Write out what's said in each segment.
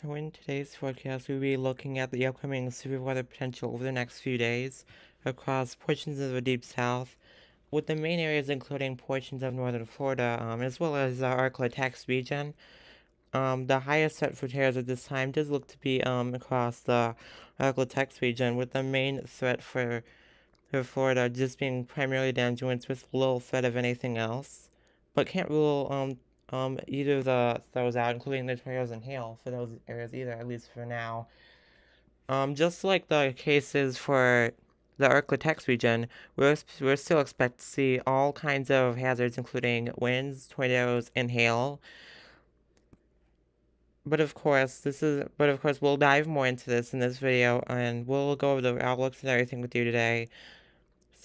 So in today's forecast, we'll be looking at the upcoming severe weather potential over the next few days across portions of the Deep South, with the main areas including portions of northern Florida, as well as the Arklatex region. The highest threat for terrors at this time does look to be across the Arklatex region, with the main threat for Florida just being primarily damage winds with little threat of anything else. But can't rule either of those out, including the tornadoes and hail for those areas either, at least for now. Just like the cases for the Arklatex region, we're still expect to see all kinds of hazards, including winds, tornadoes, and hail. But of course, we'll dive more into this in this video, and we'll go over the outlooks and everything with you today.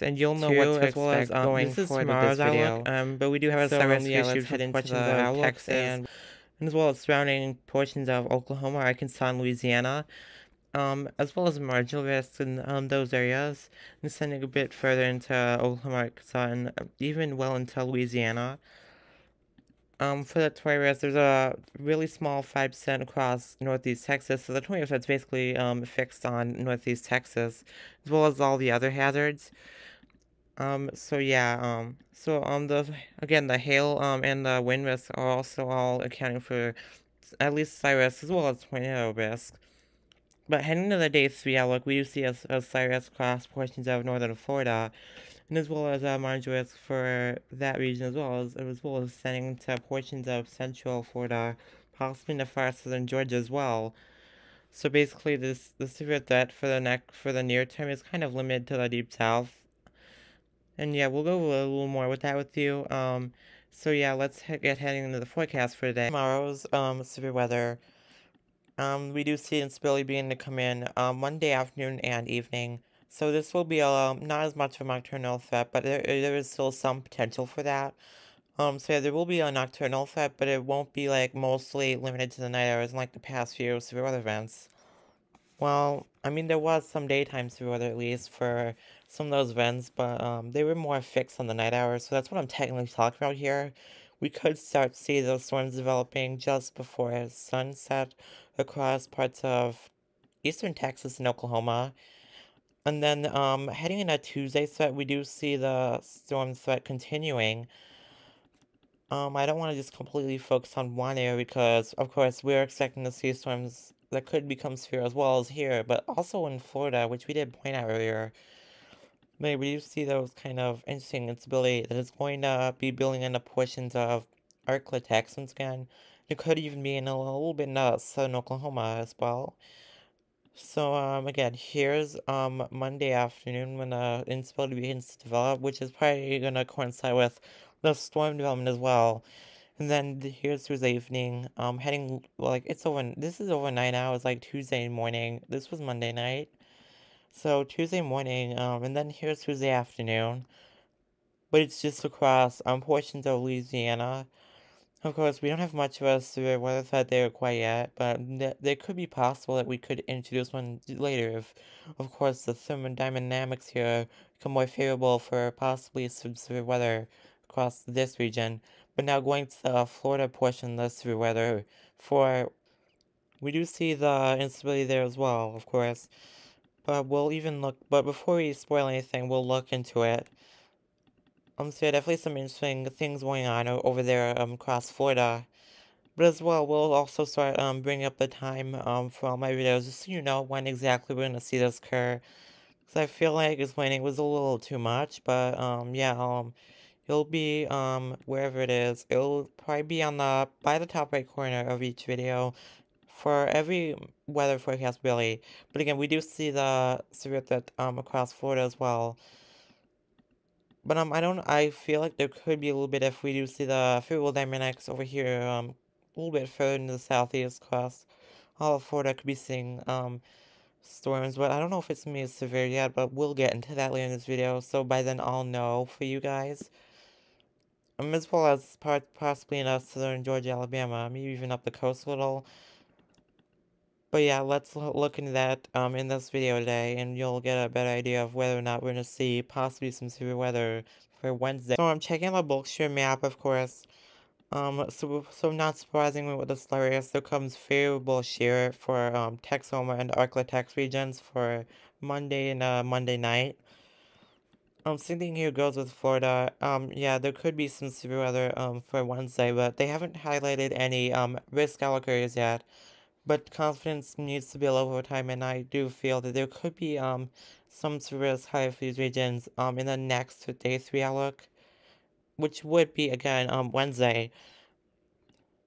And you'll know what to expect going forward with this video. But we do have a several issues with portions of Texas and as well as surrounding portions of Oklahoma, Arkansas, and Louisiana, as well as marginal risks in those areas, and sending a bit further into Oklahoma, Arkansas, and even well into Louisiana. For the tornado risk, there's a really small 5% across northeast Texas, so the tornado risk is basically fixed on northeast Texas, as well as all the other hazards. So yeah, the hail, and the wind risks are also all accounting for at least slight risk as well as tornado risk. But heading into the day 3 outlook, we do see a slight risk across portions of northern Florida, and as well as a marginal risk for that region as well as extending to portions of central Florida, possibly into far southern Georgia as well. So basically, the severe threat for the near term is kind of limited to the deep south. And yeah, we'll go a little more with that with you. So yeah, let's get heading into the forecast for today. Tomorrow's severe weather. We do see instability beginning to come in Monday afternoon and evening. So this will be not as much of a nocturnal threat, but there is still some potential for that. So yeah, there will be a nocturnal threat, but it won't be like mostly limited to the night hours like the past few severe weather events. Well, I mean, there was some daytime severe weather at least for some of those events, but they were more fixed on the night hours, so that's what I'm technically talking about here. We could start to see those storms developing just before sunset across parts of eastern Texas and Oklahoma. And then heading into Tuesday threat, we do see the storm threat continuing. I don't want to just completely focus on one area because, of course, we're expecting to see storms that could become severe as well as here, but also in Florida, which we did point out earlier. Maybe we do see those kind of interesting instability that is going to be building into portions of Arklatex once again. It could even be in a little bit in southern Oklahoma as well. So, again, here's Monday afternoon when the instability begins to develop, which is probably going to coincide with the storm development as well. And then here's Tuesday evening, heading, well, like, this is over 9 hours, like, Tuesday morning. This was Monday night. So, Tuesday morning, and then here's Tuesday afternoon. But it's just across, portions of Louisiana. Of course, we don't have much of a severe weather threat there quite yet, but there could be possible that we could introduce one later if, of course, the thermodynamics here become more favorable for possibly some severe weather across this region. But now going to the Florida portion of the severe weather, we do see the instability there as well, of course. But before we spoil anything, we'll look into it. So yeah, definitely some interesting things going on over there across Florida. But as well, we'll also start bringing up the time for all my videos, just so you know when exactly we're going to see this occur. Because I feel like explaining was a little too much, but yeah, it'll be wherever it is. It'll probably be by the top right corner of each video for every weather forecast really. But again, we do see the severe threat across Florida as well. But I feel like there could be a little bit if we do see the favorable dynamics over here, a little bit further into the southeast across all of Florida could be seeing, storms, but I don't know if it's gonna be as severe yet, but we'll get into that later in this video, so by then I'll know for you guys. As well as possibly in southern Georgia, Alabama, maybe even up the coast a little. But yeah, let's look into that in this video today, and you'll get a better idea of whether or not we're going to see possibly some severe weather for Wednesday. So I'm checking out the Berkshire map, of course. So not surprisingly with this area, there comes favorable shear for Texoma and Arklatex regions for Monday and Monday night. Same thing here goes with Florida. Yeah, there could be some severe weather for Wednesday, but they haven't highlighted any risk allocators yet. But confidence needs to be low over time, and I do feel that there could be some severe risk high for these regions in the next day 3 outlook, which would be again Wednesday.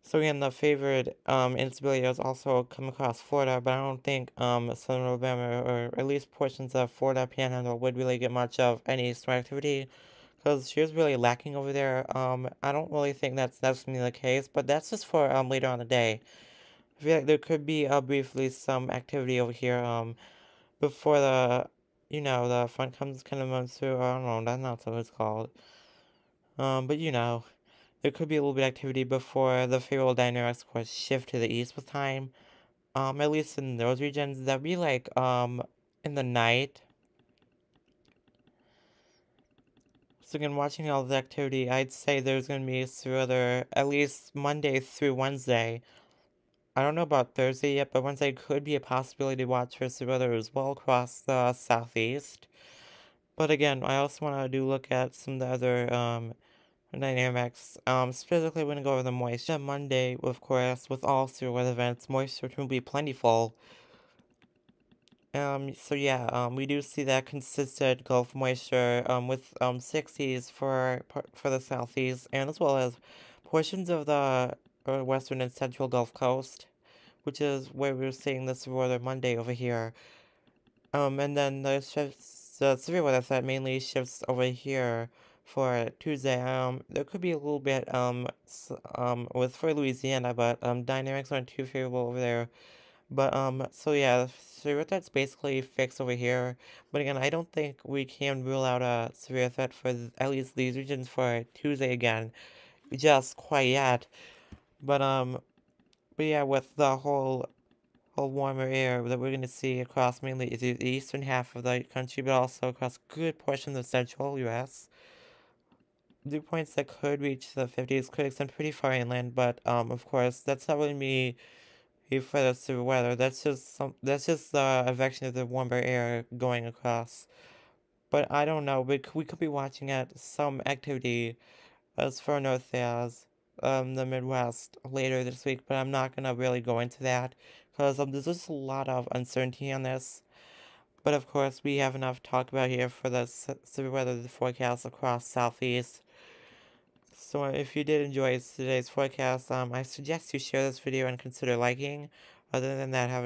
So again, the favored instability has also come across Florida, but I don't think southern Alabama or at least portions of Florida Panhandle would really get much of any storm activity because she was really lacking over there. I don't really think that's necessarily the case, but that's just for later on the day. I feel like there could be briefly some activity over here before the front comes kind of moves through. I don't know, that's not what it's called. But there could be a little bit of activity before the favorable dynamics, of course, shift to the east with time. At least in those regions, that'd be like in the night. So again, watching all the activity, I'd say there's gonna be through at least Monday through Wednesday. I don't know about Thursday yet, but Wednesday could be a possibility to watch for severe weather as well across the southeast. But again, I also want to look at some of the other dynamics. Specifically, we're going to go over the moisture. Monday, of course, with all severe weather events, moisture will be plentiful. So yeah, we do see that consistent Gulf moisture, with 60s for the southeast, and as well as portions of the western and central Gulf Coast, which is where we're seeing the severe weather Monday over here. And then the severe weather threat mainly shifts over here for Tuesday. There could be a little bit with for Louisiana, but dynamics aren't too favorable over there. But so yeah, severe threat's basically fixed over here. But again, I don't think we can rule out a severe threat for at least these regions for Tuesday again, just quite yet. But yeah, with the whole warmer air that we're going to see across mainly the eastern half of the country, but also across good portions of central U.S. Dew points that could reach the 50s could extend pretty far inland, but of course, that's not really me for the severe weather. That's just the advection of the warmer air going across. But I don't know. We could be watching at some activity as far north as the Midwest later this week, but I'm not gonna really go into that because there's just a lot of uncertainty on this. But of course, we have enough to talk about here for the severe weather forecast across southeast. So if you did enjoy today's forecast, I suggest you share this video and consider liking. Other than that, have a